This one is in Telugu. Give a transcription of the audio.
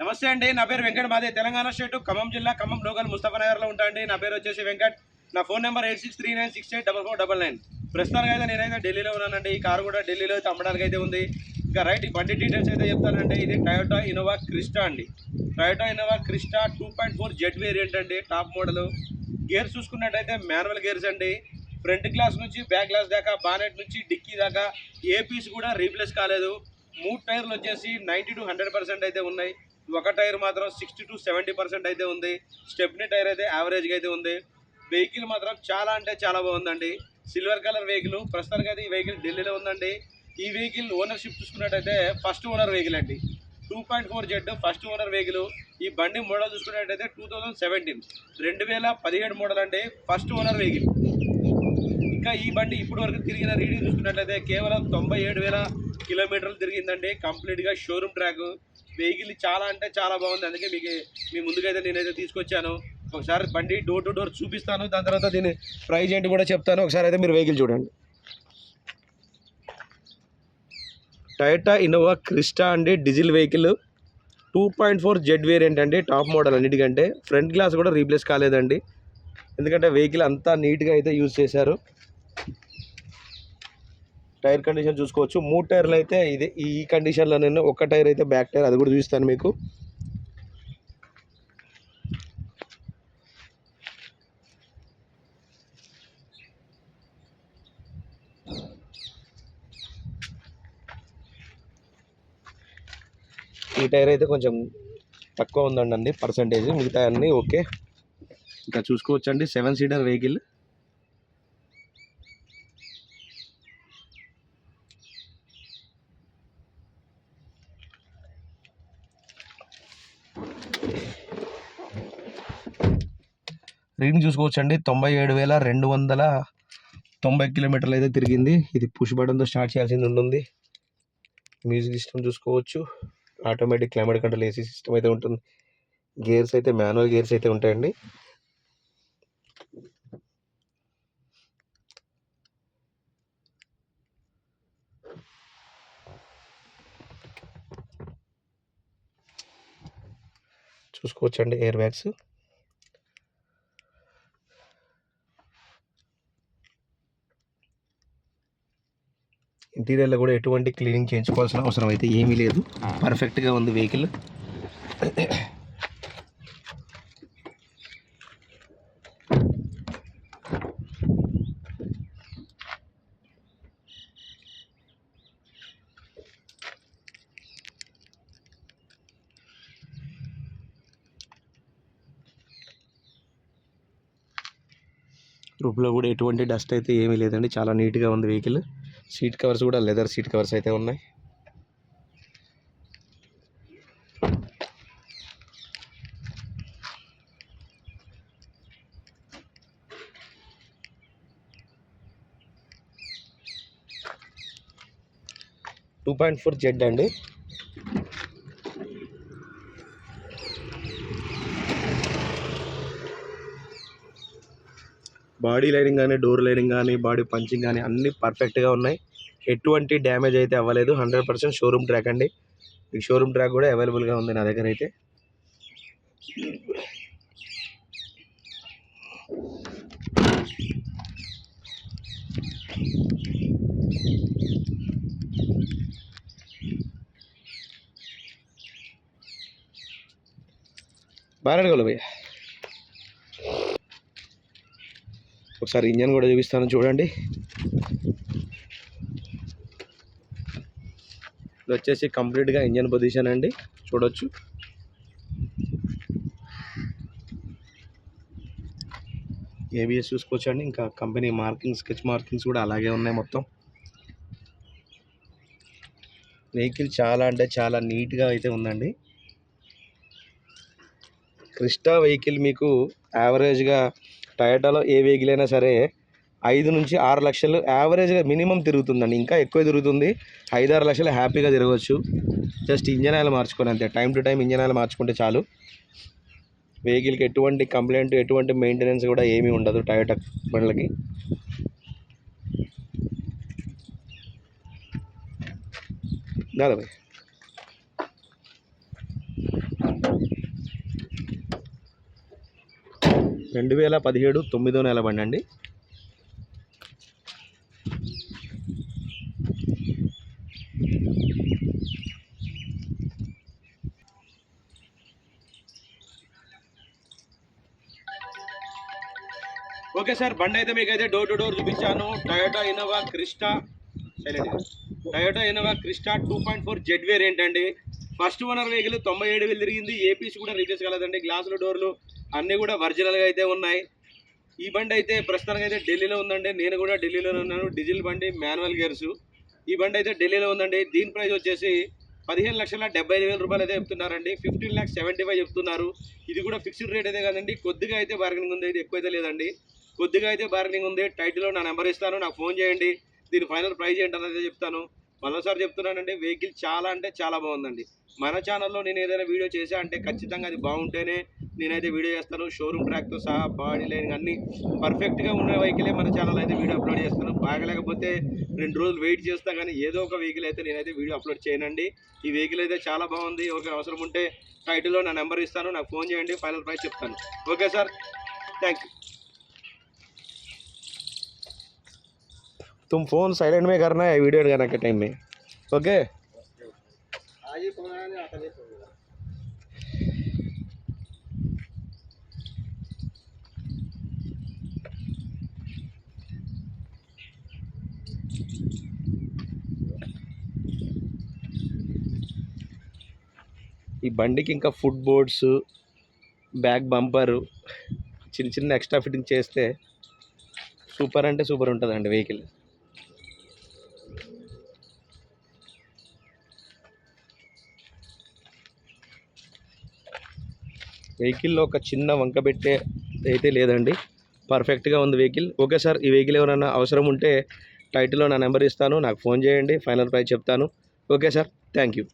నమస్తే అండి. నా పేరు వెంకట్. మాదే తెలంగాణ స్టేట్ ఖమ్మం జిల్లా ఖమ్మం లోకల్ ముస్తఫానగర్లో ఉంటా అండి. నా పేరు వచ్చేసి వెంకట్. నా ఫోన్ నెంబర్ 8639684499. ప్రస్తుతానికి అయితే నేనైతే ఢిల్లీలో ఉన్నానండి. ఈ కారు కూడా ఢిల్లీలో అయితే అమ్మడానికి అయితే ఉంది. ఇంకా రైట్ ఈ బండి డీటెయిల్స్ అయితే చెప్తానండి. ఇది టయోటా ఇన్నోవా క్రిస్టా అండి. Toyota Innova Crysta 2.4 Z variant అండి. Top model. గేర్స్ చూసుకున్నట్టయితే మాన్యువల్ గేర్స్ అండి. ఫ్రంట్ గ్లాస్ నుంచి బ్యాక్ గ్లాస్ దాకా, బానెట్ నుంచి డిక్కీ దాకా ఏ పీస్ కూడా రీప్లేస్ కాలేదు. 3 టైర్లు వచ్చేసి 90 to 100% అయితే ఉన్నాయి. ఒక టైర్ మాత్రం 60 to 70% అయితే ఉంది. స్టెప్నీ టైర్ అయితే యావరేజ్గా అయితే ఉంది. వెహికల్ మాత్రం చాలా అంటే చాలా బాగుందండి. Silver colour vehicle. ప్రస్తుతానికి అయితే ఈ వెహికల్ ఢిల్లీలో ఉందండి. ఈ వెహికల్ ఓనర్షిప్ చూసుకున్నట్టయితే ఫస్ట్ ఓనర్ వెహికల్ అండి. 2.4 జెడ్ ఫస్ట్ ఓనర్ వెహికల్. ఈ బండి మోడల్ చూసుకున్నట్టయితే 2017 2017 మోడల్ అండి. First owner vehicle. ఇంకా ఈ బండి ఇప్పటి వరకు తిరిగిన రీడింగ్ చూసుకున్నట్లయితే కేవలం 97,000 కిలోమీటర్లు తిరిగిందండి. కంప్లీట్గా షోరూమ్ ట్రాక్. వెహికల్ చాలా అంటే చాలా బాగుంది. అందుకే మీ ముందుకైతే నేనైతే తీసుకొచ్చాను. ఒకసారి బండి డోర్ టు డోర్ చూపిస్తాను. దాని తర్వాత దీని ప్రైజ్ ఏంటి కూడా చెప్తాను. ఒకసారి అయితే మీరు వెహికల్ చూడండి. టయోటా ఇన్నోవా క్రిస్టా అండి. Diesel vehicle. 2.4 జెడ్ వేరియంట్ అండి. టాప్ మోడల్ అన్నిటికంటే. ఫ్రంట్ గ్లాస్ కూడా రీప్లేస్ కాలేదండి. ఎందుకంటే వెహికల్ అంతా నీట్గా అయితే యూజ్ చేశారు. టైర్ కండిషన్ చూసుకోవచ్చు. 3 టైర్లు అయితే ఇది ఈ కండిషన్లో నేను ఒక టైర్ అయితే బ్యాక్ టైర్, అది కూడా చూస్తాను మీకు. ఈ టైర్ అయితే కొంచెం తక్కువ ఉందండి పర్సంటేజ్. మిగతా అన్నీ ఓకే. ఇంకా చూసుకోవచ్చండి. 7 సీటర్ వెహికల్. రీడింగ్ చూసుకోవచ్చండి. 97,290 కిలోమీటర్లు అయితే తిరిగింది. ఇది పుష్ బటన్తో స్టార్ట్ చేయాల్సింది ఉంటుంది. మ్యూజిక్ సిస్టమ్ చూసుకోవచ్చు. Automatic climate control AC system అయితే ఉంటుంది. గేర్స్ అయితే మాన్యువల్ గేర్స్ అయితే ఉంటాయండి. చూసుకోవచ్చండి ఎయిర్ బ్యాగ్స్. ఇంటీరియర్లో కూడా ఎటువంటి క్లీనింగ్ చేయించుకోవాల్సిన అవసరం అయితే ఏమీ లేదు. పర్ఫెక్ట్గా ఉంది వెహికల్. రూఫ్లో కూడా ఎటువంటి డస్ట్ అయితే ఏమీ లేదండి. చాలా నీట్గా ఉంది వెహికల్. సీట్ కవర్స్ కూడా లెదర్ సీట్ కవర్స్ అయితే ఉన్నాయి. టూ 2.4 జెడ్ అండి. బాడీ లైనింగ్ కానీ, డోర్ లైనింగ్ కానీ, బాడీ పంచింగ్ కానీ అన్నీ పర్ఫెక్ట్గా ఉన్నాయి. ఎటువంటి డ్యామేజ్ అయితే అవ్వలేదు. 100% షోరూమ్ ట్రాక్ అండి. ఈ షోరూమ్ ట్రాక్ కూడా అవైలబుల్గా ఉంది నా దగ్గర అయితే. బాగా భయ్య. ఒకసారి ఇంజన్ కూడా చూపిస్తాను చూడండి. ఇది వచ్చేసి కంప్లీట్గా ఇంజన్ పొజిషన్ అండి. చూడొచ్చు. ఏబిఎస్ చూసుకోవచ్చండి. ఇంకా కంపెనీ మార్కింగ్స్, స్కెచ్ మార్కింగ్స్ కూడా అలాగే ఉన్నాయి మొత్తం. వెహికల్ చాలా అంటే చాలా నీట్గా అయితే ఉందండి. క్రిస్టా వెహికల్ మీకు యావరేజ్గా టయోటాలో ఏ వెహికల్ అయినా సరే 5 నుంచి 6 లక్షలు యావరేజ్గా మినిమం తిరుగుతుందండి. ఇంకా ఎక్కువ తిరుగుతుంది. 5-6 లక్షలు హ్యాపీగా తిరగవచ్చు. జస్ట్ ఇంజన్ ఆయిల్ మార్చుకొని అంతే. Time to time engine oil మార్చుకుంటే చాలు. వెహికల్కి ఎటువంటి కంప్లైంట్, ఎటువంటి మెయింటెనెన్స్ కూడా ఏమీ ఉండదు టయోటా బండ్లకి. కాదా 2017 9వ నెల బండి అండి. ఓకే సార్, బండి అయితే మీకైతే డోర్ టు డోర్ చూపించాను. Toyota Innova Crysta 2.4 Z variant అండి. ఫస్ట్ ఓనర్ వెహికల్ 97,000 తిరిగింది. ఏపీస్ కూడా రిప్లేస్ కాలేదండి. గ్లాసులు డోర్లు అన్నీ కూడా ఒరిజినల్గా అయితే ఉన్నాయి. ఈ బండి అయితే ప్రస్తుతానికి అయితే ఢిల్లీలో ఉందండి. నేను కూడా ఢిల్లీలోనే ఉన్నాను. డీజిల్ బండి, మాన్యువల్ గేర్స్. ఈ బండి అయితే ఢిల్లీలో ఉందండి. దీని ప్రైస్ వచ్చేసి 15,75,000 రూపాయలు అయితే చెప్తున్నారండి. 15,75,000 చెప్తున్నారు. ఇది కూడా ఫిక్స్డ్ రేట్ అయితే కాదండి, కొద్దిగా అయితే బార్గెనింగ్ ఉంది. ఇది ఎక్కువైతే లేదండి, కొద్దిగా అయితే బార్గెనింగ్ ఉంది. టైటిల్లో నా నెంబర్ ఇస్తాను, నాకు ఫోన్ చేయండి. దీని ఫైనల్ ప్రైస్ ఏంటనేది చెప్తాను. మరోసారి చెప్తున్నానండి, వెహికల్ చాలా అంటే చాలా బాగుందండి. మన ఛానల్లో నేను ఏదైనా వీడియో చేసా అంటే ఖచ్చితంగా అది బాగుంటేనే నేనైతే వీడియో చేస్తాను. షోరూమ్ ట్రాక్తో సహా బాడీ లైన్ అన్నీ పర్ఫెక్ట్గా ఉన్న వెహికలే మన ఛానల్ అయితే వీడియో అప్లోడ్ చేస్తాను. బాగలేకపోతే 2 రోజులు వెయిట్ చేస్తా, కానీ ఏదో ఒక వెహికల్ అయితే నేనైతే వీడియో అప్లోడ్ చేయనండి. ఈ వెహికల్ అయితే చాలా బాగుంది. ఓకే, అవసరం ఉంటే టైటిల్లో నా నెంబర్ ఇస్తాను, నాకు ఫోన్ చేయండి, ఫైనల్ ప్రైస్ చెప్తాను. Okay sir, thank you. तुम फ़ोन साइलेंट में करना है, वीडियो करने के टाइम में. ओके. ఈ బండికి ఇంకా ఫుట్ బోర్డ్స్, బ్యాక్ బంపరు, చిన్న చిన్న ఎక్స్ట్రా ఫిట్టింగ్ చేస్తే సూపర్ అంటే సూపర్ ఉంటుందండి వెహికల్. వెహికల్లో ఒక చిన్న వంక పెట్టే అయితే లేదండి, పర్ఫెక్ట్గా ఉంది వెహికల్. ఓకే సార్, ఈ వెహికల్ ఎవరైనా అవసరం ఉంటే టైటిల్లో నా నెంబర్ ఇస్తాను, నాకు ఫోన్ చేయండి, ఫైనల్ ప్రైస్ చెప్తాను. Okay sir, thank you.